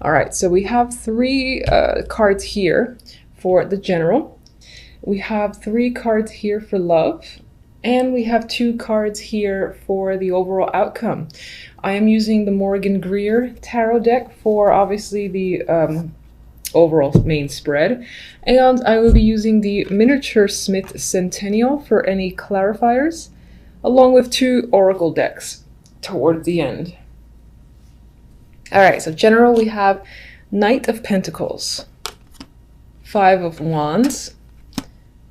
All right, so we have three cards here for the general. We have three cards here for love, and we have two cards here for the overall outcome. I am using the Morgan Greer tarot deck for obviously the overall main spread, and I will be using the Miniature Smith Centennial for any clarifiers, along with two oracle decks towards the end. All right, so general, we have Knight of Pentacles, Five of Wands,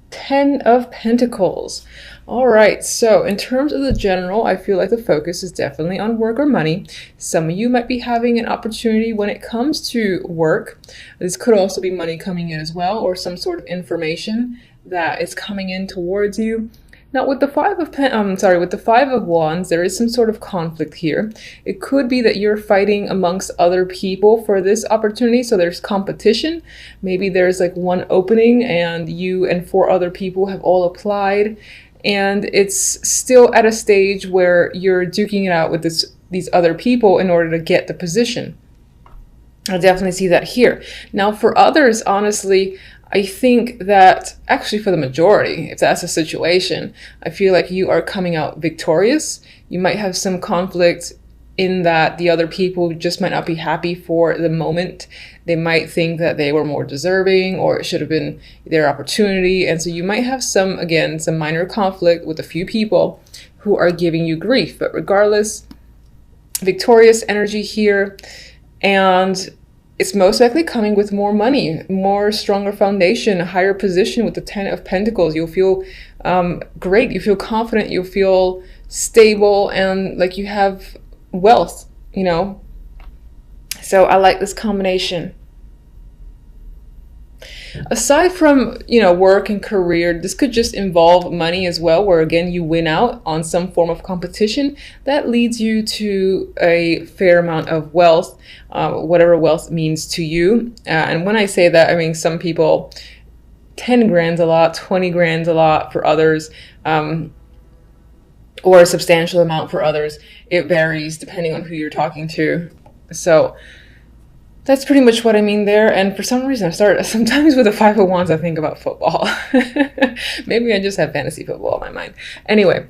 Ten of Pentacles. All right, so in terms of the general, I feel like the focus is definitely on work or money. Some of you might be having an opportunity when it comes to work. This could also be money coming in as well, or some sort of information that is coming in towards you. Now with the with the Five of Wands, there is some sort of conflict here. It could be that you're fighting amongst other people for this opportunity, so there's competition. Maybe there's like one opening and you and four other people have all applied, and it's still at a stage where you're duking it out with these other people in order to get the position. I definitely see that here. Now for others, honestly, I think that actually for the majority, if that's the situation, I feel like you are coming out victorious. You might have some conflict in that the other people just might not be happy for the moment. They might think that they were more deserving or it should have been their opportunity. And so you might have some minor conflict with a few people who are giving you grief. But regardless, victorious energy here, and it's most likely coming with more money, more stronger foundation, a higher position with the Ten of Pentacles. You'll feel great. You feel confident. You'll feel stable and like you have wealth, you know. So I like this combination. Aside from, you know, work and career, this could just involve money as well, where again you win out on some form of competition that leads you to a fair amount of wealth, whatever wealth means to you. And when I say that, I mean some people 10 grand's a lot, 20 grand's a lot for others, or a substantial amount for others. It varies depending on who you're talking to. So that's pretty much what I mean there. And for some reason, sometimes with the Five of Wands, I think about football. Maybe I just have fantasy football in my mind. Anyway,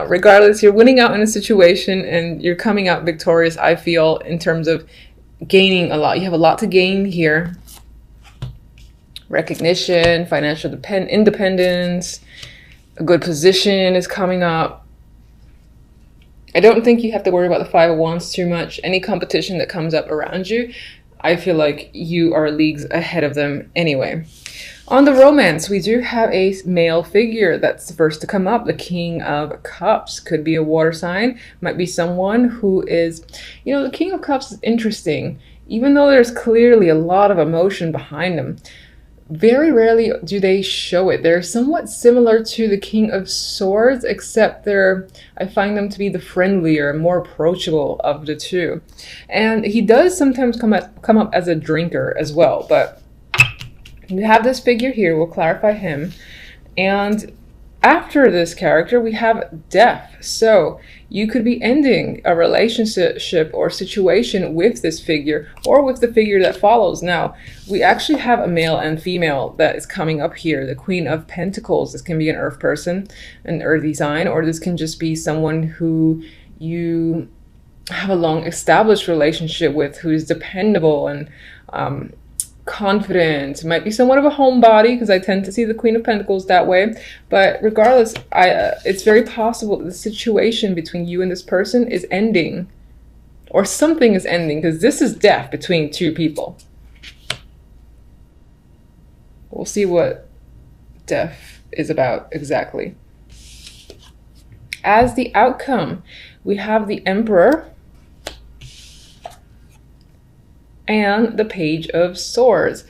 regardless, you're winning out in a situation and you're coming out victorious, I feel, in terms of gaining a lot. You have a lot to gain here. Recognition, financial independence, a good position is coming up. I don't think you have to worry about the Five of Wands too much. Any competition that comes up around you, I feel like you are leagues ahead of them anyway. On the romance, we do have a male figure that's the first to come up, the King of Cups. Could be a water sign, might be someone who is, you know, the King of Cups is interesting. Even though there's clearly a lot of emotion behind them, very rarely do they show it. They're somewhat similar to the King of Swords, except I find them to be the friendlier, more approachable of the two. And he does sometimes come up as a drinker as well, but we have this figure here. We'll clarify him. And after this character, we have death. So you could be ending a relationship or situation with this figure or with the figure that follows. Now, we actually have a male and female that is coming up here. The Queen of Pentacles. This can be an earth person, an earthy sign, or this can just be someone who you have a long established relationship with, who is dependable and confident. It might be somewhat of a homebody, because I tend to see the Queen of Pentacles that way. But regardless, it's very possible that the situation between you and this person is ending, or something is ending, because this is death between two people. We'll see what death is about exactly. As the outcome, we have the Emperor and the Page of Swords.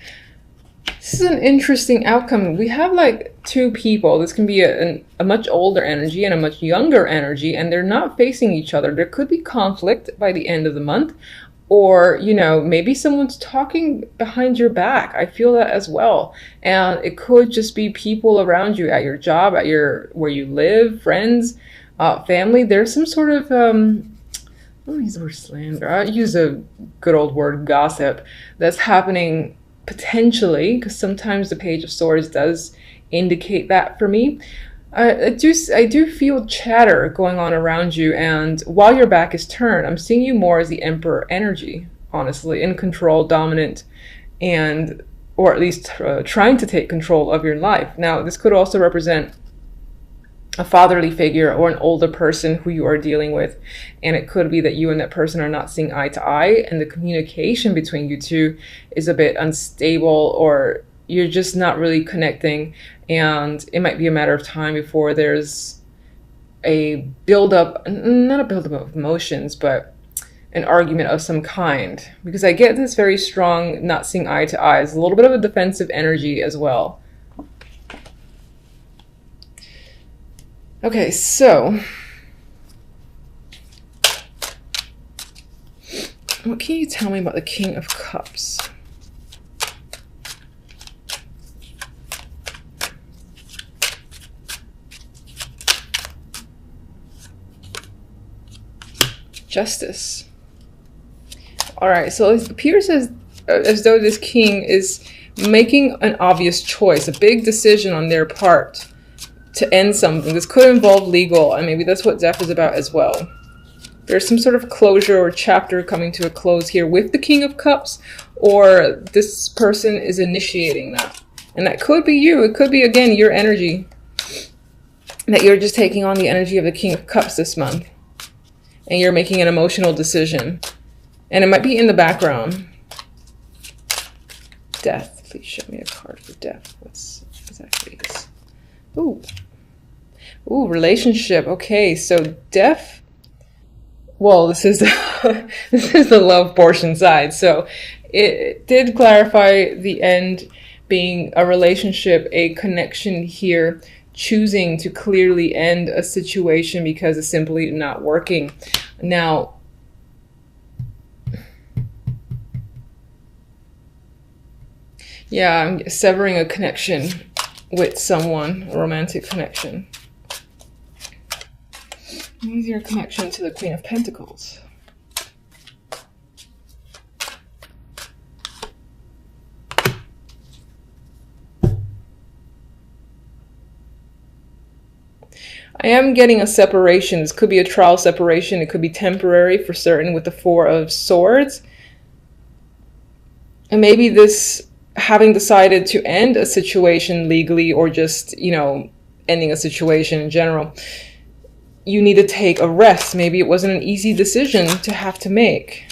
This is an interesting outcome. We have like two people. This can be a much older energy and a much younger energy, and they're not facing each other. There could be conflict by the end of the month, or, you know, maybe someone's talking behind your back. I feel that as well. And it could just be people around you at your job, where you live, friends, family. There's some sort of don't use the word slander. I use a good old word, gossip, that's happening potentially, because sometimes the Page of Swords does indicate that for me. I do feel chatter going on around you, and while your back is turned, I'm seeing you more as the Emperor energy, honestly, in control, dominant, and or at least trying to take control of your life. Now, this could also represent a fatherly figure or an older person who you are dealing with, and it could be that you and that person are not seeing eye to eye, and the communication between you two is a bit unstable, or you're just not really connecting, and it might be a matter of time before there's a buildup, not a buildup of emotions, but an argument of some kind, because I get this very strong not seeing eye to eye. It's a little bit of a defensive energy as well. Okay, so what can you tell me about the King of Cups? Justice. All right, so it appears as though this king is making an obvious choice, a big decision on their part to end something. This could involve legal, and maybe that's what death is about as well. There's some sort of closure or chapter coming to a close here with the King of Cups, or this person is initiating that. And that could be you. It could be, again, your energy, that you're just taking on the energy of the King of Cups this month, and you're making an emotional decision. And it might be in the background. Death. Please show me a card for death. What's exactly this? Ooh. Ooh, relationship. Okay, so death. Well, this is this is the love portion side. So it did clarify the end being a relationship, a connection here, choosing to clearly end a situation because it's simply not working. Now, yeah, I'm severing a connection with someone, a romantic connection. Use your connection to the Queen of Pentacles. I am getting a separation. This could be a trial separation. It could be temporary for certain with the Four of Swords. And maybe this having decided to end a situation legally, or just, you know, ending a situation in general, you need to take a rest. Maybe it wasn't an easy decision to have to make.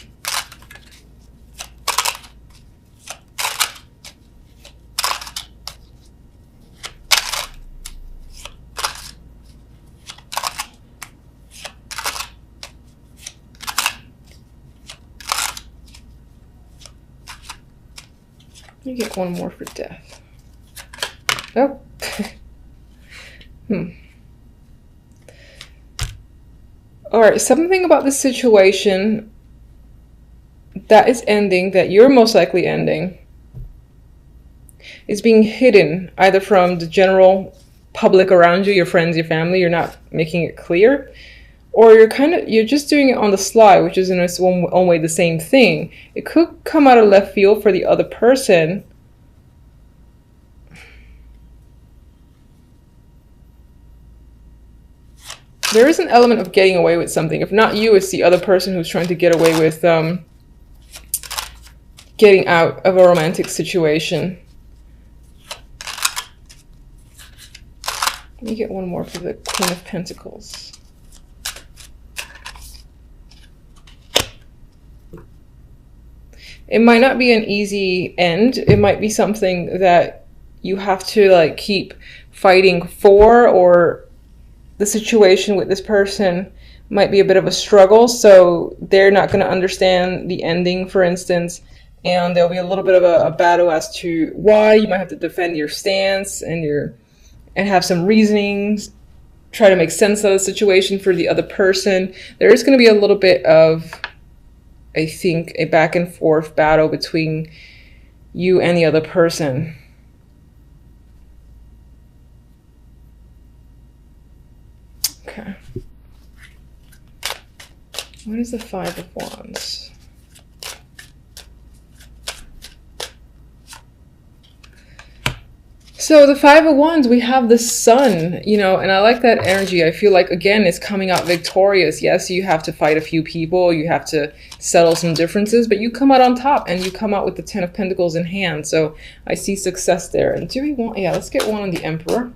Let me get one more for death. Oh. All right, something about this situation that is ending, that you're most likely ending, is being hidden either from the general public around you, your friends, your family. You're not making it clear, or you're just doing it on the sly, which is in its own way the same thing. It could come out of left field for the other person. There is an element of getting away with something. If not you, it's the other person who's trying to get away with getting out of a romantic situation. Let me get one more for the Queen of Pentacles. It might not be an easy end. It might be something that you have to like keep fighting for, or the situation with this person might be a bit of a struggle, so they're not going to understand the ending, for instance, and there'll be a little bit of a battle as to why. You might have to defend your stance and have some reasonings, try to make sense of the situation for the other person. There is going to be a little bit of, I think, a back and forth battle between you and the other person. Okay. What is the Five of Wands? So the Five of Wands, we have the Sun, you know, and I like that energy. I feel like, again, it's coming out victorious. Yes, you have to fight a few people. You have to settle some differences, but you come out on top and you come out with the Ten of Pentacles in hand. So I see success there. And do we want, yeah, let's get one on the Emperor.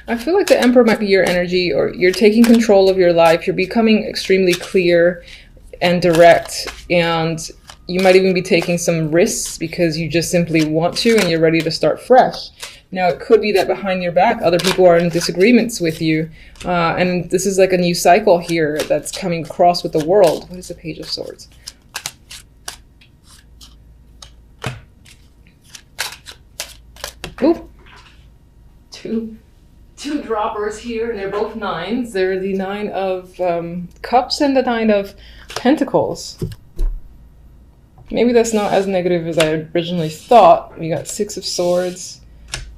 I feel like the Emperor might be your energy, or you're taking control of your life. You're becoming extremely clear and direct, and you might even be taking some risks because you just simply want to and you're ready to start fresh. Now, it could be that behind your back, other people are in disagreements with you, and this is like a new cycle here that's coming across with the world. What is the Page of Swords? Ooh, two droppers here, and they're both nines. They're the Nine of Cups and the Nine of Pentacles. Maybe that's not as negative as I originally thought. We got Six of Swords,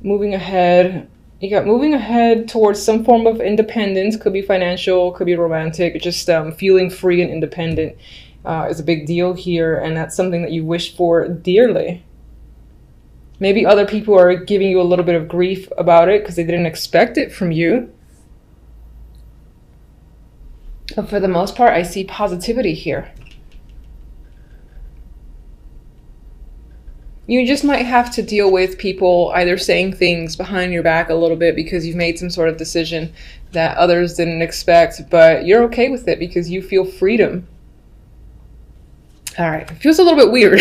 moving ahead. You got moving ahead towards some form of independence. Could be financial, could be romantic. Just feeling free and independent is a big deal here, and that's something that you wish for dearly. Maybe other people are giving you a little bit of grief about it because they didn't expect it from you. But for the most part, I see positivity here. You just might have to deal with people either saying things behind your back a little bit because you've made some sort of decision that others didn't expect, but you're okay with it because you feel freedom. All right, it feels a little bit weird.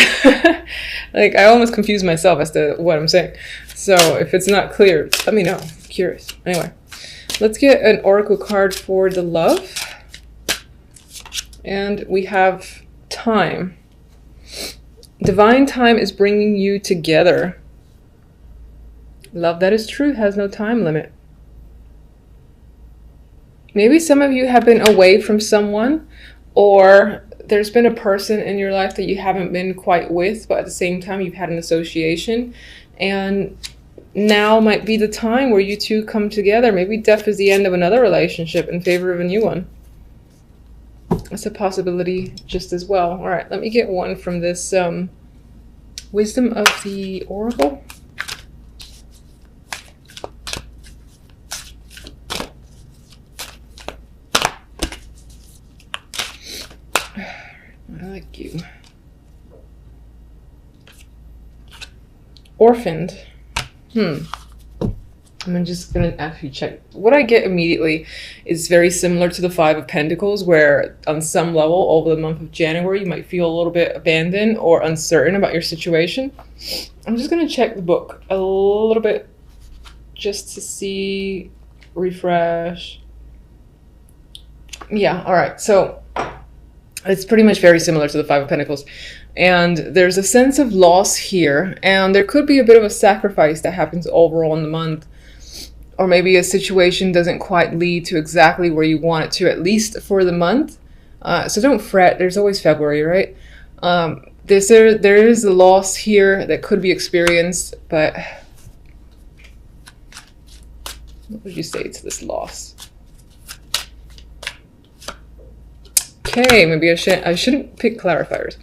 Like, I almost confuse myself as to what I'm saying. So if it's not clear, let me know. I'm curious. Anyway, let's get an oracle card for the love. And we have time. Divine time is bringing you together. Love that is true has no time limit. Maybe some of you have been away from someone, or there's been a person in your life that you haven't been quite with, but at the same time you've had an association, and now might be the time where you two come together. Maybe death is the end of another relationship in favor of a new one. That's a possibility just as well. All right, let me get one from this Wisdom of the Oracle. I like you. Orphaned. I'm just gonna actually check. What I get immediately is very similar to the Five of Pentacles, where on some level over the month of January you might feel a little bit abandoned or uncertain about your situation. I'm just gonna check the book a little bit just to see, refresh. Yeah, all right, so it's pretty much very similar to the Five of Pentacles. And there's a sense of loss here, and there could be a bit of a sacrifice that happens overall in the month. Or maybe a situation doesn't quite lead to exactly where you want it to, at least for the month. So don't fret, there's always February, right? There is a loss here that could be experienced, but what would you say to this loss? Okay, maybe I shouldn't pick clarifiers.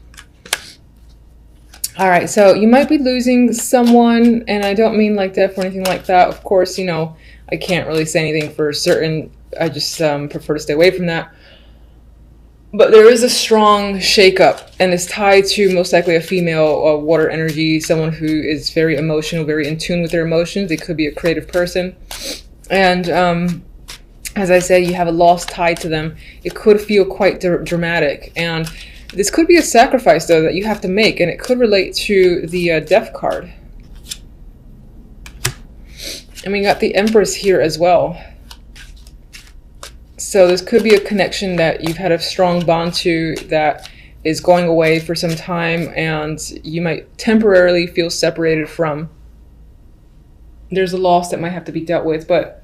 All right, so you might be losing someone, and I don't mean like death or anything like that. Of course, you know, I can't really say anything for certain. I just prefer to stay away from that. But there is a strong shakeup, and it's tied to most likely a female water energy, someone who is very emotional, very in tune with their emotions. They could be a creative person. And as I said, you have a loss tied to them. It could feel quite dramatic. And this could be a sacrifice, though, that you have to make, and it could relate to the Death card. And we got the Empress here as well. So this could be a connection that you've had a strong bond to that is going away for some time, and you might temporarily feel separated from. There's a loss that might have to be dealt with, but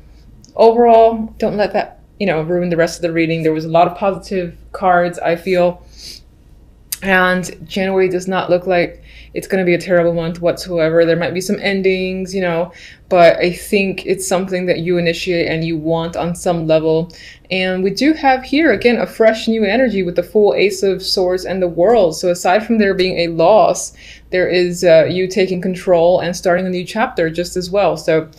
overall, don't let that ruin the rest of the reading. There was a lot of positive cards, I feel. And January does not look like it's going to be a terrible month whatsoever. There might be some endings, but I think it's something that you initiate and you want on some level. And we do have here, again, a fresh new energy with the full Ace of Swords and the World. So aside from there being a loss, there is you taking control and starting a new chapter just as well. So